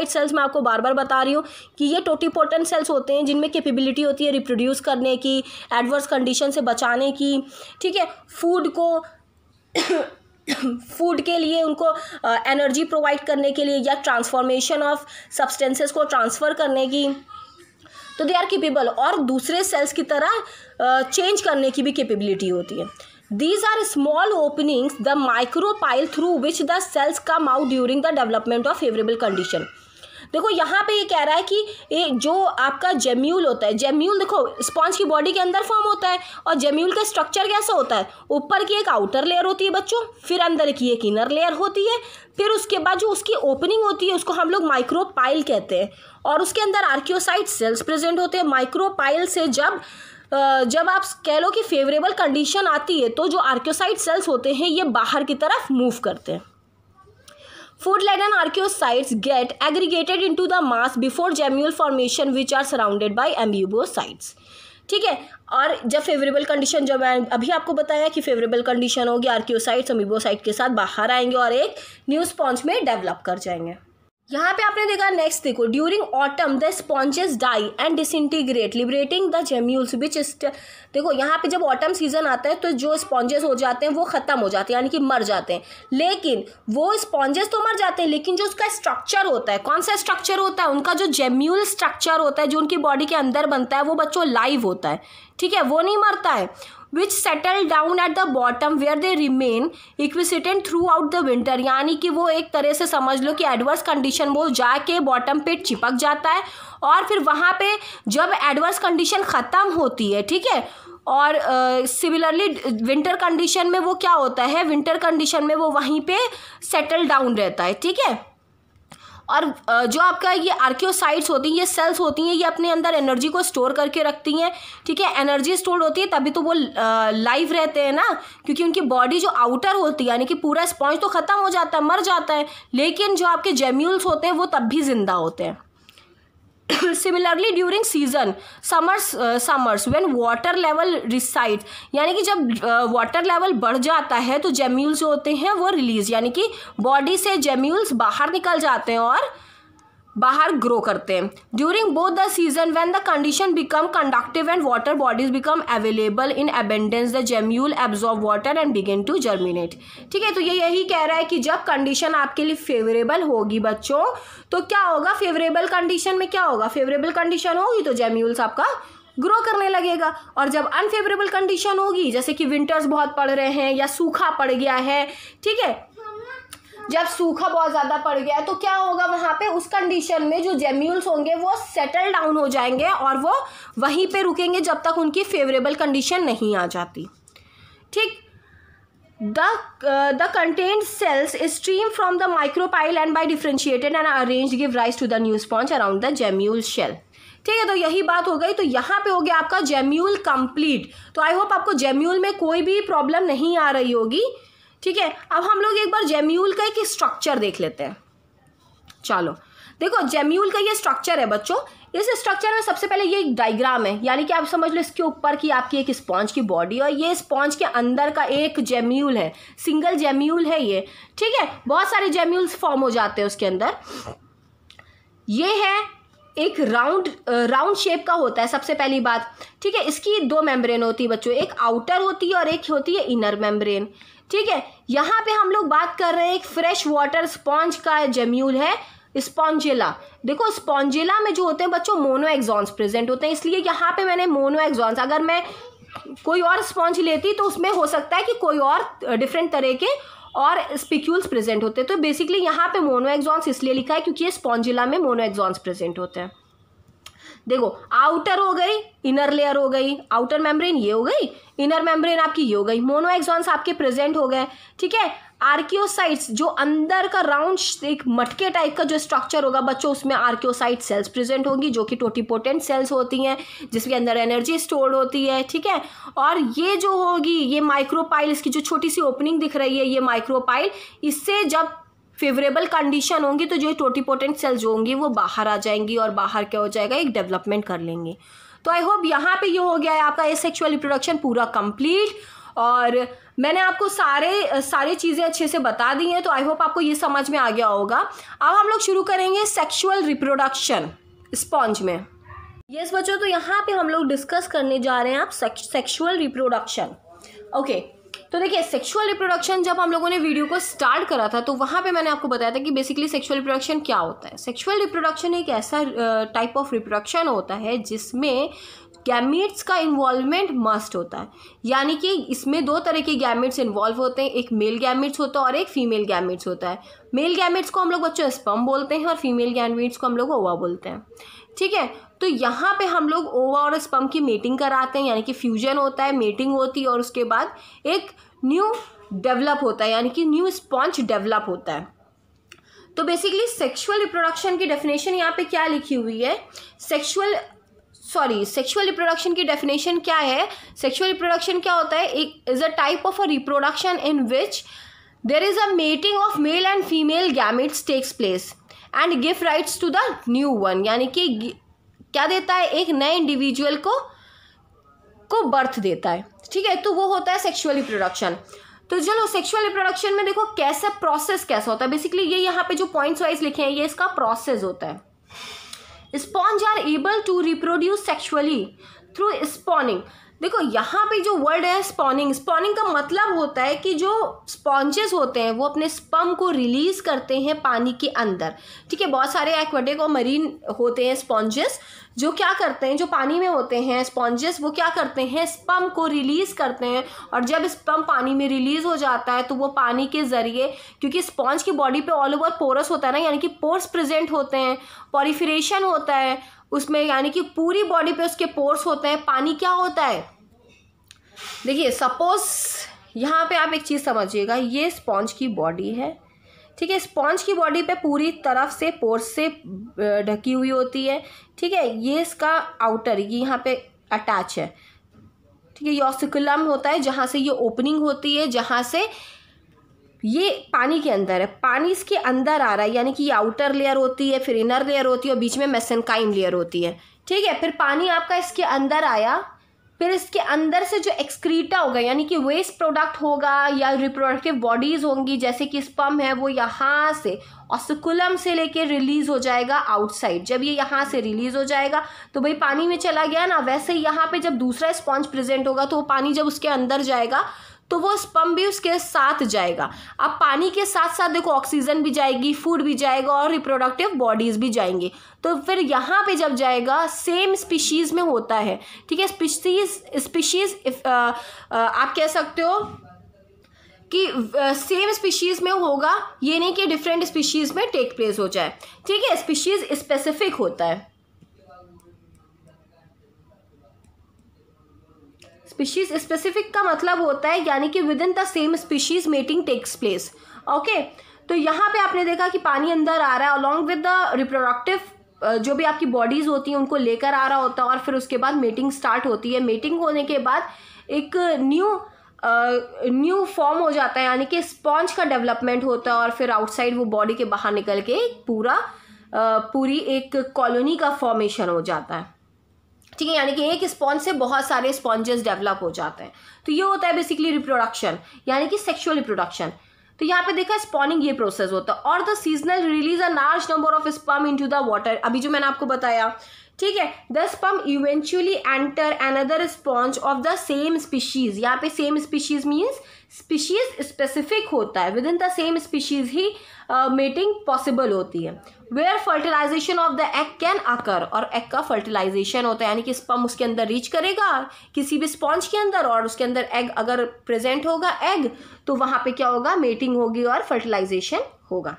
सेल्स मैं आपको बार बार बता रही हूँ कि ये टोटिपोटेंट सेल्स होते हैं जिनमें कैपेबिलिटी होती है रिप्रोड्यूस करने की, एडवर्स कंडीशन से बचाने की, ठीक है। फूड के लिए उनको एनर्जी प्रोवाइड करने के लिए, या ट्रांसफॉर्मेशन ऑफ सब्सटेंसेस को ट्रांसफ़र करने की, तो दे आर केपेबल, और दूसरे सेल्स की तरह चेंज करने की भी कैपेबिलिटी होती है। These are small openings, the micropyle through which the cells come out during the development of favorable condition. देखो यहाँ पे ये कह रहा है कि ये जो आपका जेम्यूल होता है, जेम्यूल देखो स्पॉन्ज की बॉडी के अंदर फॉर्म होता है, और जेम्यूल का स्ट्रक्चर कैसा होता है, ऊपर की एक आउटर लेयर होती है बच्चों, फिर अंदर की एक इनर लेयर होती है, फिर उसके बाद जो उसकी ओपनिंग होती है उसको हम लोग माइक्रोपाइल कहते हैं, और उसके अंदर आर्कियोसाइट सेल्स प्रेजेंट होते हैं। माइक्रोपाइल से जब आप कह लो कि फेवरेबल कंडीशन आती है तो जो आर्कियोसाइट सेल्स होते हैं ये बाहर की तरफ मूव करते हैं। Food laden archaeocytes get aggregated into the mass before gemule formation which are surrounded by amoebocytes, ठीक है। और जब फेवरेबल कंडीशन, जब मैं अभी आपको बताया कि फेवरेबल कंडीशन होगी, आर्कियोसाइट्स अमीबोसाइट के साथ बाहर आएंगे और एक न्यू स्पॉन्ज में डेवलप कर जाएंगे। यहाँ पे आपने देखा, नेक्स्ट देखो, during autumn the sponges die and disintegrate liberating the gemmules which देखो यहाँ पे जब ऑटम सीजन आता है तो जो स्पॉन्जेस हो जाते हैं वो ख़त्म हो जाते हैं, यानी कि मर जाते हैं। लेकिन वो स्पॉन्जेस तो मर जाते हैं, लेकिन जो उसका स्ट्रक्चर होता है, कौन सा स्ट्रक्चर होता है, उनका जो जेम्यूल स्ट्रक्चर होता है जो उनकी बॉडी के अंदर बनता है वो बच्चों लाइव होता है, ठीक है, वो नहीं मरता है। Which settle down at the bottom where they remain quiescent throughout the winter, यानी कि वो एक तरह से समझ लो कि एडवर्स कंडीशन वो जाके बॉटम पे चिपक जाता है और फिर वहाँ पे जब एडवर्स कंडीशन ख़त्म होती है, ठीक है, और सिमिलरली विंटर कंडीशन में वो क्या होता है, विंटर कंडीशन में वो वहीं पे सेटल डाउन रहता है, ठीक है। और जो आपका ये आर्कियोसाइट्स होती हैं, ये सेल्स होती हैं, ये अपने अंदर एनर्जी को स्टोर करके रखती हैं, ठीक है। एनर्जी स्टोर होती है तभी तो वो लाइव रहते हैं ना, क्योंकि उनकी बॉडी जो आउटर होती है यानी कि पूरा स्पॉन्ज तो ख़त्म हो जाता है, मर जाता है, लेकिन जो आपके जेम्यूल्स होते हैं वो तब भी जिंदा होते हैं। Similarly during season summers when water level resides, यानी कि जब वाटर लेवल बढ़ जाता है तो जेम्यूल्स जो होते हैं वो रिलीज, यानी कि बॉडी से जेम्यूल्स बाहर निकल जाते हैं और बाहर ग्रो करते हैं। During both the season when the condition become conductive and water bodies become available in abundance the gemmule absorb water and begin to germinate, ठीक है। तो ये यही कह रहा है कि जब कंडीशन आपके लिए फेवरेबल होगी बच्चों, तो क्या होगा, फेवरेबल कंडीशन में क्या होगा, फेवरेबल कंडीशन होगी तो जेम्यूल्स आपका ग्रो करने लगेगा। और जब अनफेवरेबल कंडीशन होगी, जैसे कि विंटर्स बहुत पड़ रहे हैं या सूखा पड़ गया है, ठीक है, जब सूखा बहुत ज़्यादा पड़ गया है तो क्या होगा, वहाँ पे उस कंडीशन में जो जेम्यूल्स होंगे वो सेटल डाउन हो जाएंगे और वो वहीं पे रुकेंगे जब तक उनकी फेवरेबल कंडीशन नहीं आ जाती, ठीक। The contained cells stream from the micropyle and by differentiated and arranged give rise to the new sponge around the gemule shell, ठीक है। तो यही बात हो गई। तो यहाँ पे हो गया आपका जेम्यूल कंप्लीट। तो आई होप आपको जेम्यूल में कोई भी प्रॉब्लम नहीं आ रही होगी, ठीक है। अब हम लोग एक बार जेम्यूल का एक स्ट्रक्चर देख लेते हैं। चलो देखो, जेम्यूल का ये स्ट्रक्चर है बच्चों। इस स्ट्रक्चर में सबसे पहले ये एक डायग्राम है, यानी कि आप समझ लो इसके ऊपर की आपकी एक स्पॉन्ज की बॉडी और ये स्पॉन्ज के अंदर का एक जेम्यूल है, सिंगल जेम्यूल है ये, ठीक है। बहुत सारे जेम्यूल्स फॉर्म हो जाते हैं उसके अंदर। ये है एक राउंड शेप का होता है सबसे पहली बात, ठीक है। इसकी दो मेम्ब्रेन होती है बच्चों, एक आउटर होती है और एक होती है इनर मेम्ब्रेन, ठीक है। यहाँ पे हम लोग बात कर रहे हैं एक फ्रेश वाटर स्पॉन्ज का जेम्यूल है, स्पॉन्जिला। देखो स्पॉन्जिला में जो होते हैं बच्चों मोनो एक्सॉन्स प्रेजेंट होते हैं, इसलिए यहाँ पे मैंने मोनो एक्सॉन्स, अगर मैं कोई और स्पॉन्ज लेती तो उसमें हो सकता है कि कोई और डिफरेंट तरह के और स्पिक्यूल्स प्रेजेंट होते हैं। तो बेसिकली यहाँ पे मोनो एक्सॉन्स इसलिए लिखा है क्योंकि ये स्पॉन्जिला में मोनो एक्सॉन्स प्रेजेंट होते हैं। देखो आउटर हो गई, इनर लेयर हो गई, आउटर मेम्ब्रेन ये हो गई, इनर मेम्ब्रेन आपकी ये हो गई, मोनो एक्सॉन्स आपके प्रेजेंट हो गए, ठीक है। आर्कियोसाइट्स जो अंदर का राउंड एक मटके टाइप का जो स्ट्रक्चर होगा बच्चों, उसमें आर्कियोसाइट सेल्स प्रेजेंट होंगी जो कि टोटिपोटेंट सेल्स होती हैं जिसके अंदर एनर्जी स्टोर होती है, ठीक है। और ये जो होगी ये माइक्रोपाइल, इसकी जो छोटी सी ओपनिंग दिख रही है ये माइक्रोपाइल, इससे जब फेवरेबल कंडीशन होंगी तो जो टोटिपोटेंट सेल्स जो होंगी वो बाहर आ जाएंगी और बाहर क्या हो जाएगा, एक डेवलपमेंट कर लेंगे। तो आई होप यहाँ पे ये हो गया है आपका एसेक्सुअल रिप्रोडक्शन पूरा कंप्लीट, और मैंने आपको सारे चीज़ें अच्छे से बता दी हैं। तो आई होप आपको ये समझ में आ गया होगा। अब हम लोग शुरू करेंगे सेक्सुअल रिप्रोडक्शन स्पॉन्ज में। यस बच्चों, तो यहाँ पे हम लोग डिस्कस करने जा रहे हैं आप सेक्सुअल रिप्रोडक्शन। ओके, तो देखिए सेक्सुअल रिप्रोडक्शन जब हम लोगों ने वीडियो को स्टार्ट करा था तो वहाँ पे मैंने आपको बताया था कि बेसिकली सेक्सुअल रिप्रोडक्शन क्या होता है। सेक्सुअल रिप्रोडक्शन एक ऐसा टाइप ऑफ रिप्रोडक्शन होता है जिसमें गैमीट्स का इन्वॉल्वमेंट मस्ट होता है, यानी कि इसमें दो तरह के गैमीट्स इन्वॉल्व होते हैं, एक मेल गैमीट्स होता है और एक फीमेल गैमीट्स होता है। मेल गैमीट्स को हम लोग बच्चों स्पर्म बोलते हैं और फीमेल गैमीट्स को हम लोग ओवा बोलते हैं, ठीक है। तो यहाँ पे हम लोग ओवा और स्पर्म की मेटिंग कराते हैं, यानी कि फ्यूजन होता है, मेटिंग होती है और उसके बाद एक न्यू डेवलप होता है, यानी कि न्यू स्पॉन्ज डेवलप होता है। तो बेसिकली सेक्सुअल रिप्रोडक्शन की डेफिनेशन यहाँ पे क्या लिखी हुई है, सेक्सुअल रिप्रोडक्शन की डेफिनेशन क्या है। सेक्सुअल रिप्रोडक्शन क्या होता है, एक is a type of a reproduction in which there is a mating of male and female gametes takes place and give rights to the new one, यानी कि क्या देता है, एक नए इंडिविजुअल को बर्थ देता है, ठीक है। तो वो होता है सेक्सुअल रिप्रोडक्शन। तो चलो सेक्सुअल रिप्रोडक्शन में देखो कैसा प्रोसेस कैसा होता है। बेसिकली ये यहाँ पे जो पॉइंट्स वाइज लिखे हैं ये इसका प्रोसेस होता है। Sponge are able to reproduce sexually through spawning. देखो यहाँ पे जो वर्ड है स्पॉनिंग, स्पॉनिंग का मतलब होता है कि जो स्पॉन्जेस होते हैं वो अपने स्पर्म को रिलीज करते हैं पानी के अंदर। ठीक है, बहुत सारे एक्वेटिक और मरीन होते हैं स्पॉन्जेस जो क्या करते हैं, जो पानी में होते हैं स्पॉन्जेस, वो क्या करते हैं, स्पर्म को रिलीज करते हैं। और जब स्पर्म पानी में रिलीज हो जाता है तो वो पानी के जरिए, क्योंकि स्पॉन्ज की बॉडी पे ऑल ओवर पोरस होता है ना, यानी कि पोर्स प्रेजेंट होते हैं, पॉरिफिरेशन होता है उसमें, यानी कि पूरी बॉडी पे उसके पोर्स होते हैं। पानी क्या होता है, देखिए सपोज यहाँ पे आप एक चीज़ समझिएगा, ये स्पॉन्ज की बॉडी है। ठीक है, स्पॉन्ज की बॉडी पे पूरी तरफ से पोर्स से ढकी हुई होती है। ठीक है, ये इसका आउटर, ये यहाँ पे अटैच है। ठीक है, ये ऑसिकुलम होता है जहाँ से ये ओपनिंग होती है, जहाँ से ये पानी के अंदर है, पानी इसके अंदर आ रहा है, यानी कि ये आउटर लेयर होती है, फिर इनर लेयर होती है और बीच में मेसेनकाइम लेयर होती है। ठीक है, फिर पानी आपका इसके अंदर आया, फिर इसके अंदर से जो एक्सक्रीटा होगा यानी कि वेस्ट प्रोडक्ट होगा या रिप्रोडक्टिव बॉडीज होंगी, जैसे कि स्पर्म है, वो यहाँ से ऑसिकुलम से लेके रिलीज हो जाएगा आउटसाइड। जब ये यहाँ से रिलीज हो जाएगा तो भाई पानी में चला गया ना, वैसे ही यहाँ पे जब दूसरा स्पॉन्ज प्रेजेंट होगा तो वो पानी जब उसके अंदर जाएगा तो वो स्पर्म भी उसके साथ जाएगा। अब पानी के साथ साथ देखो ऑक्सीजन भी जाएगी, फूड भी जाएगा और रिप्रोडक्टिव बॉडीज भी जाएंगे। तो फिर यहाँ पे जब जाएगा सेम स्पीशीज में होता है। ठीक है, स्पीशीज आप कह सकते हो कि सेम स्पीशीज में होगा, ये नहीं कि डिफरेंट स्पीशीज में टेक प्लेस हो जाए। ठीक है, स्पीशीज स्पेसिफिक होता है। स्पीशीज स्पेसिफिक का मतलब होता है यानी कि within the same species mating takes place. Okay, तो यहाँ पे आपने देखा कि पानी अंदर आ रहा है अलॉन्ग विद द रिप्रोडक्टिव जो भी आपकी बॉडीज होती हैं उनको लेकर आ रहा होता है, और फिर उसके बाद मेटिंग स्टार्ट होती है। मेटिंग होने के बाद एक न्यू फॉर्म हो जाता है, यानी कि स्पॉन्ज का डेवलपमेंट होता है, और फिर आउटसाइड वो बॉडी के बाहर निकल के पूरी एक कॉलोनी का फॉर्मेशन हो जाता है। ठीक है, यानी कि एक स्पॉन्ज से बहुत सारे स्पॉन्जेस डेवलप हो जाते हैं। तो ये होता है बेसिकली रिप्रोडक्शन, यानी कि सेक्सुअल रिप्रोडक्शन। तो यहाँ पे देखा स्पॉनिंग ये प्रोसेस होता है। और the seasonal release a large number of sperm into the water, अभी जो मैंने आपको बताया। ठीक है, the sperm eventually enter another sponge of the same species. यहाँ पे same species means species specific होता है, within the same species ही मेटिंग पॉसिबल होती है। Where fertilization of the egg can occur, और एग का फर्टिलाइजेशन होता है, यानी कि स्पर्म उसके अंदर रीच करेगा किसी भी स्पॉन्ज के अंदर, और उसके अंदर एग अगर प्रेजेंट होगा एग, तो वहाँ पे क्या होगा, मेटिंग होगी और फर्टिलाइजेशन होगा।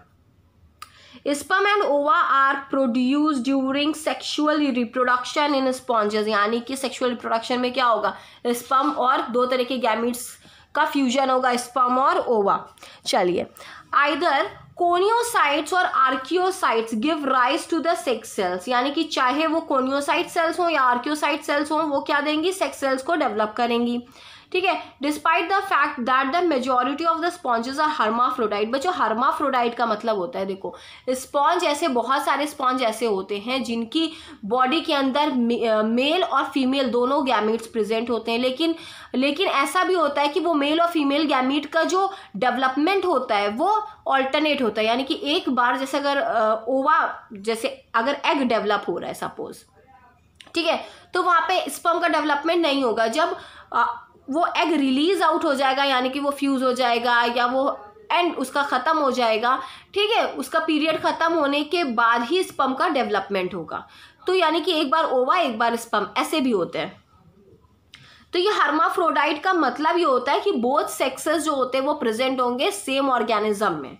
Sperm and ova are produce during sexual reproduction in sponges, यानी कि सेक्सुअल रिप्रोडक्शन में क्या होगा, स्पर्म और दो तरह के गैमीट्स का फ्यूजन होगा, स्पर्म और ओवा। चलिए, आइदर कोनियोसाइट्स और archaeocytes give rise to the sex cells, यानी कि चाहे वो कोनियोसाइट सेल्स हो या आर्कियोसाइट सेल्स हो, वो क्या देंगी, सेक्स सेल्स को डेवलप करेंगी। ठीक है, despite the fact that the majority of the sponges are hermaphrodite. बच्चों, हर्माफ्रोडाइट का मतलब होता है, देखो स्पॉन्ज ऐसे, बहुत सारे स्पॉन्ज ऐसे होते हैं जिनकी बॉडी के अंदर मेल और फीमेल दोनों गैमीट्स प्रेजेंट होते हैं, लेकिन ऐसा भी होता है कि वो मेल और फीमेल गैमीट का जो डेवलपमेंट होता है वो ऑल्टरनेट होता है, यानी कि एक बार जैसे अगर ओवा, जैसे अगर एग डेवलप हो रहा है सपोज, ठीक है, तो वहाँ पे स्पर्म का डेवलपमेंट नहीं होगा। जब वो एग रिलीज आउट हो जाएगा, यानी कि वो फ्यूज हो जाएगा या वो एंड उसका ख़त्म हो जाएगा, ठीक है, उसका पीरियड ख़त्म होने के बाद ही स्पर्म का डेवलपमेंट होगा। तो यानी कि एक बार ओवा एक बार स्पर्म, ऐसे भी होते हैं। तो ये हर्माफ्रोडाइट का मतलब ये होता है कि बोथ सेक्सेस जो होते हैं वो प्रेजेंट होंगे सेम ऑर्गेनिज्म में।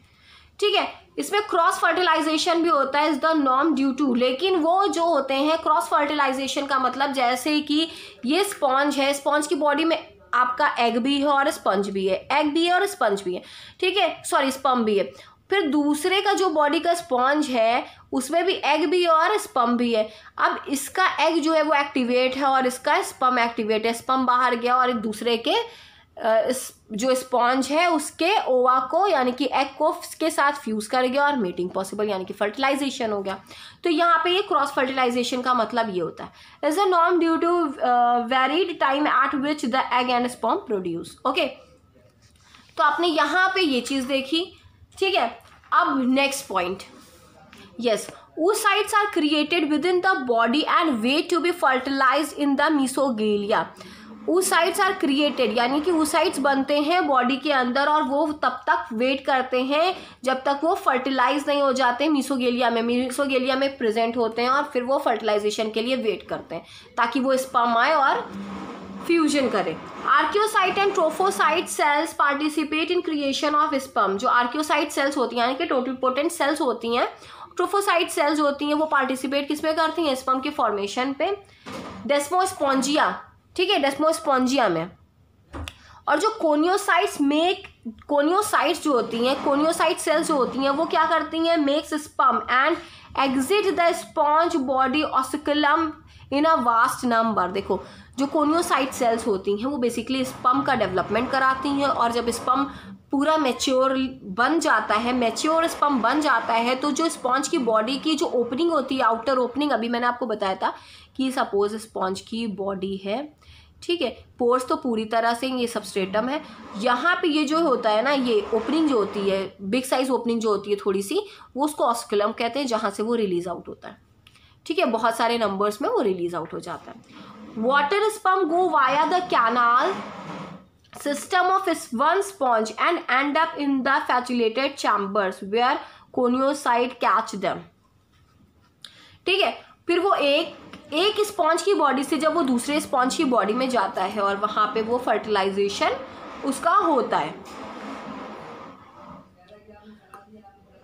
ठीक है, इसमें क्रॉस फर्टिलाइजेशन भी होता है, is the norm due to, लेकिन वो जो होते हैं क्रॉस फर्टिलाइजेशन का मतलब जैसे कि ये स्पॉन्ज है, स्पॉन्ज की बॉडी में आपका एग भी है और स्पंज भी है, एग भी है और स्पंज भी है, ठीक है, सॉरी स्पर्म भी है। फिर दूसरे का जो बॉडी का स्पॉन्ज है उसमें भी एग भी है और स्पर्म भी है। अब इसका एग जो है वो एक्टिवेट है और इसका स्पर्म एक्टिवेट है, स्पर्म बाहर गया और एक दूसरे के जो स्पॉन्ज है उसके ओवा को यानी कि एग को के साथ फ्यूज कर गया और मीटिंग पॉसिबल यानी कि फर्टिलाइजेशन हो गया। तो यहाँ पे ये क्रॉस फर्टिलाइजेशन का मतलब ये होता है is a norm due to varied time at which the egg and sperm produce. Okay, तो आपने यहाँ पे ये चीज देखी, ठीक है। अब next point, yes, oocytes are created within the body and wait to be fertilized in the mesogalia। oocytes are created, यानी कि oocytes बनते हैं बॉडी के अंदर और वो तब तक वेट करते हैं जब तक वो फर्टिलाइज नहीं हो जाते मीसोगेलिया में प्रेजेंट होते हैं और फिर वो फर्टिलाइजेशन के लिए वेट करते हैं ताकि वो स्पर्म आए और फ्यूजन करे। Archaeocyte and trophocyte cells participate in creation of sperm. जो आर्कियोसाइट सेल्स होती हैं यानी कि टोटिपोटेंट सेल्स होती हैं, ट्रोफोसाइट सेल्स होती हैं, वो पार्टिसिपेट किसमें करती हैं? स्पर्म के फॉर्मेशन पे। डेस्मोस्पोंजिया, ठीक है, डेस्मोस्पोंजिया में। और जो कोनियोसाइट्स जो होती हैं, कोनियोसाइट सेल्स जो होती हैं वो क्या करती हैं? Makes sperm and exit the sponge body osculum in a vast number. देखो जो कोनियोसाइट सेल्स होती हैं वो बेसिकली स्पर्म का डेवलपमेंट कराती हैं और जब स्पर्म पूरा मैच्योर बन जाता है, मैच्योर स्पर्म बन जाता है, तो जो स्पॉन्ज की बॉडी की जो ओपनिंग होती है, आउटर ओपनिंग, अभी मैंने आपको बताया था कि सपोज स्पॉन्ज की बॉडी है, ठीक है, पोर्स तो पूरी तरह से ये सबस्ट्रेटम है, यहाँ पे ये जो होता है ना, ये ओपनिंग जो होती है, बिग साइज ओपनिंग जो होती है थोड़ी सी, वो उसको ऑस्कुलम कहते हैं, जहाँ से वो रिलीज आउट होता है, ठीक है, बहुत सारे नंबर्स में वो रिलीज आउट हो जाता है। Water sperm go via the canal system of one sponge and end up in the feculated chambers where coniocyte catch them। ठीक है, फिर वो एक स्पॉन्ज की बॉडी से जब वो दूसरे स्पॉन्ज की बॉडी में जाता है और वहां पे वो फर्टिलाइजेशन उसका होता है,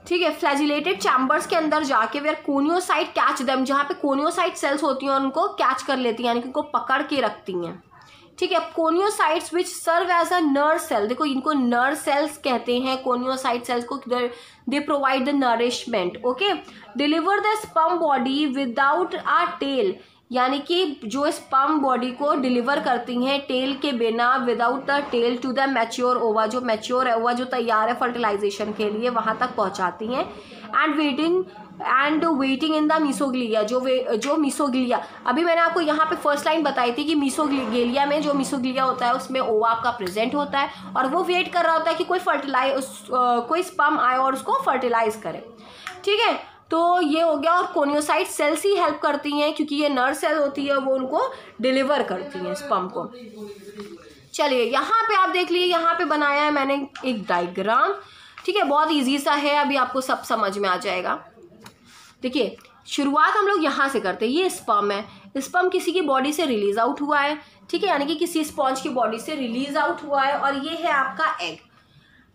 ठीक है, फ्लैजिलेटेड चैम्बर्स के अंदर जाके वेयर कोनियोसाइट कैच देम, जहाँ पे कोनियोसाइट सेल्स होती हैं उनको कैच कर लेती हैं, यानी कि उनको पकड़ के रखती हैं, ठीक है। Choanocytes which serve as a nerve cell, देखो इनको नर्व सेल्स कहते हैं, कोनियोसाइट सेल्स को, they provide the nourishment, okay. Deliver the sperm body without a tail, यानी कि जो स्पर्म बॉडी को डिलीवर करती हैं टेल के बिना, without the tail to the mature ova, जो मैच्योर है ओवा जो तैयार है फर्टिलाइजेशन के लिए वहां तक पहुंचाती हैं। एंड वेटिंग इन द मीसोग्लिया, जो मीसोग्लिया, अभी मैंने आपको यहाँ पे फर्स्ट लाइन बताई थी कि मीसोग्लिया में जो मीसोग्लिया होता है उसमें ओवा आपका प्रेजेंट होता है और वो वेट कर रहा होता है कि कोई स्पर्म आए और उसको फर्टिलाइज करे, ठीक है। तो ये हो गया, और कोनियोसाइट सेल्स ही हेल्प करती हैं क्योंकि ये नर्व सेल होती है, वो उनको डिलीवर करती हैं स्पर्म को। चलिए यहाँ पे आप देख लीजिए, यहाँ पे बनाया है मैंने एक डायग्राम, ठीक है, बहुत इजी सा है, अभी आपको सब समझ में आ जाएगा। देखिए शुरुआत हम लोग यहाँ से करते हैं, ये स्पर्म है, स्पर्म किसी की बॉडी से रिलीज आउट हुआ है, ठीक है, यानी कि किसी स्पॉन्ज की बॉडी से रिलीज आउट हुआ है, और ये है आपका एग।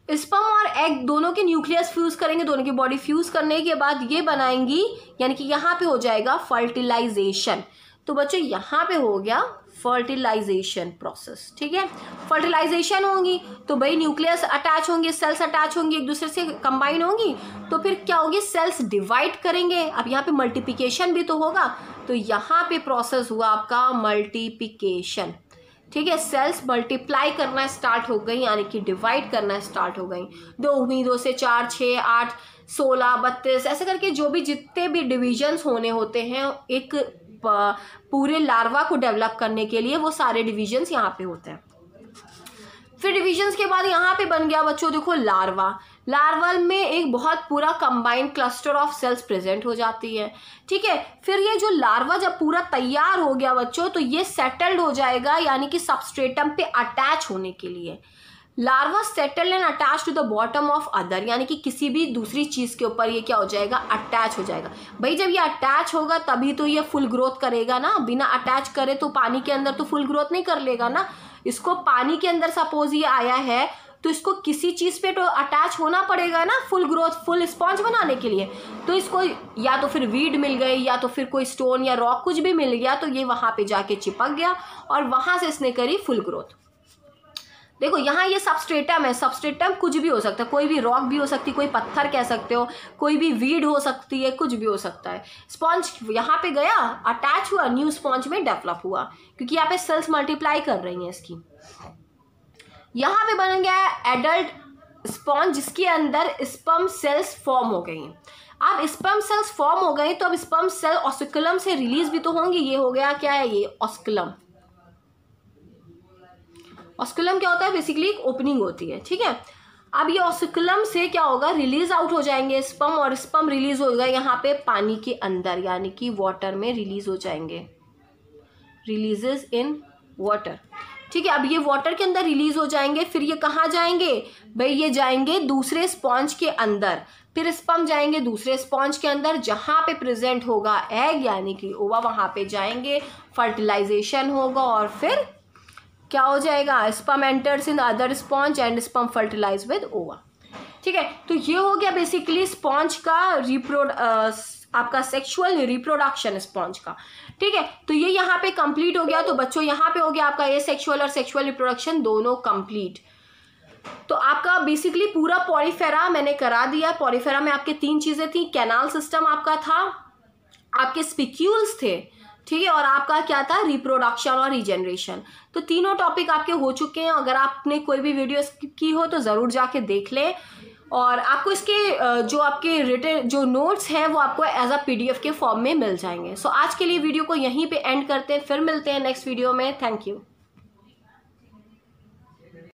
स्पर्म और एग दोनों के न्यूक्लियस फ्यूज करेंगे, दोनों की बॉडी फ्यूज करने के बाद ये बनाएंगी, यानी कि यहाँ पे हो जाएगा फर्टिलाइजेशन। तो बच्चों यहाँ पे हो गया फर्टिलाइजेशन प्रोसेस, ठीक है। फर्टिलाइजेशन होंगी तो भाई न्यूक्लियस अटैच होंगे, सेल्स अटैच होंगी, एक दूसरे से कंबाइन होंगी, तो फिर क्या होगी, सेल्स डिवाइड करेंगे। अब यहाँ पे मल्टीप्लिकेशन भी तो होगा, तो यहाँ पे प्रोसेस हुआ आपका मल्टीप्लिकेशन, ठीक है। सेल्स मल्टीप्लाई करना स्टार्ट हो गई, यानी कि डिवाइड करना स्टार्ट हो गई, 2 उम्मीदों से 4, 6, 8, 16, 32 ऐसे करके जो भी जितने भी डिविजन्स होने होते हैं एक पूरे लार्वा को डेवलप करने के लिए, वो सारे डिविजन्स यहाँ पे होते हैं। फिर डिविजन्स के बाद यहाँ पे बन गया बच्चों देखो लार्वा। लार्वल में एक बहुत पूरा combined cluster of cells present हो जाती है, ठीक है। फिर ये जो लार्वा जब पूरा तैयार हो गया बच्चों, तो ये सेटल्ड हो जाएगा, यानी कि सबस्ट्रेटम पे अटैच होने के लिए। Larva settle and attach to the bottom of other, यानी कि किसी भी दूसरी चीज के ऊपर ये क्या हो जाएगा, अटैच हो जाएगा। भाई जब ये अटैच होगा तभी तो ये फुल ग्रोथ करेगा ना, बिना अटैच करे तो पानी के अंदर तो फुल ग्रोथ नहीं कर लेगा ना। इसको पानी के अंदर सपोज ये आया है तो इसको किसी चीज पे तो अटैच होना पड़ेगा ना फुल ग्रोथ, फुल स्पॉन्ज बनाने के लिए। तो इसको या तो फिर वीड मिल गई, या तो फिर कोई स्टोन या रॉक कुछ भी मिल गया, तो ये वहां पे जाके चिपक गया और वहां से इसने करी फुल ग्रोथ। देखो यहाँ ये सबस्ट्रेटम है, सबस्ट्रेटम कुछ भी हो सकता है, कोई भी रॉक भी हो सकती है, कोई पत्थर कह सकते हो, कोई भी वीड हो सकती है, कुछ भी हो सकता है। स्पॉन्ज यहाँ पे गया, अटैच हुआ, न्यू स्पॉन्ज में डेवलप हुआ, क्योंकि यहाँ पे सेल्स मल्टीप्लाई कर रही हैं इसकी। यहाँ पे बन गया एडल्ट स्पॉन्ज, जिसके अंदर स्पर्म सेल्स फॉर्म हो गई हैं। अब स्पर्म सेल्स फॉर्म हो गई तो अब स्पर्म सेल ऑस्कुलम से रिलीज भी तो होंगी। ये हो गया क्या है, ये ऑस्कुलम। ऑस्कुलम क्या होता है, बेसिकली एक ओपनिंग होती है, ठीक है। अब ये ऑस्कुलम से क्या होगा, रिलीज आउट हो जाएंगे स्पर्म, और स्पर्म रिलीज होगा यहाँ पे पानी के अंदर, यानी कि वाटर में रिलीज हो जाएंगे, रिलीजेस इन वाटर। ठीक है। अब ये वाटर के अंदर रिलीज हो जाएंगे, फिर ये कहाँ जाएंगे भाई, ये जाएंगे दूसरे स्पॉन्ज के अंदर, फिर स्पर्म जाएंगे दूसरे स्पॉन्ज के अंदर, जहाँ पे प्रेजेंट होगा एग यानी कि ओवा, वहाँ पे जाएंगे, फर्टिलाइजेशन होगा और फिर क्या हो जाएगा, sperm enters in other sponge and sperm fertilize with ova. ठीक है, तो ये हो गया बेसिकली स्पॉन्ज का आपका सेक्सुअल रिप्रोडक्शन स्पॉन्ज का। ठीक है, तो ये यहाँ पे कंप्लीट हो गया। तो बच्चों यहाँ पे हो गया आपका ये सेक्सुअल और सेक्सुअल रिप्रोडक्शन दोनों कंप्लीट। तो आपका बेसिकली पूरा पॉलीफेरा मैंने करा दिया। पॉलीफेरा में आपके 3 चीजें थी, कैनाल सिस्टम आपका था, आपके स्पिक्यूल्स थे, ठीक है, और आपका क्या था, रिप्रोडक्शन और रीजनरेशन। तो तीनों टॉपिक आपके हो चुके हैं। अगर आपने कोई भी वीडियो स्किप की हो तो ज़रूर जाके देख लें, और आपको इसके जो आपके रिटन जो नोट्स हैं वो आपको एज अ PDF के फॉर्म में मिल जाएंगे। सो आज के लिए वीडियो को यहीं पे एंड करते हैं, फिर मिलते हैं नेक्स्ट वीडियो में। Thank you.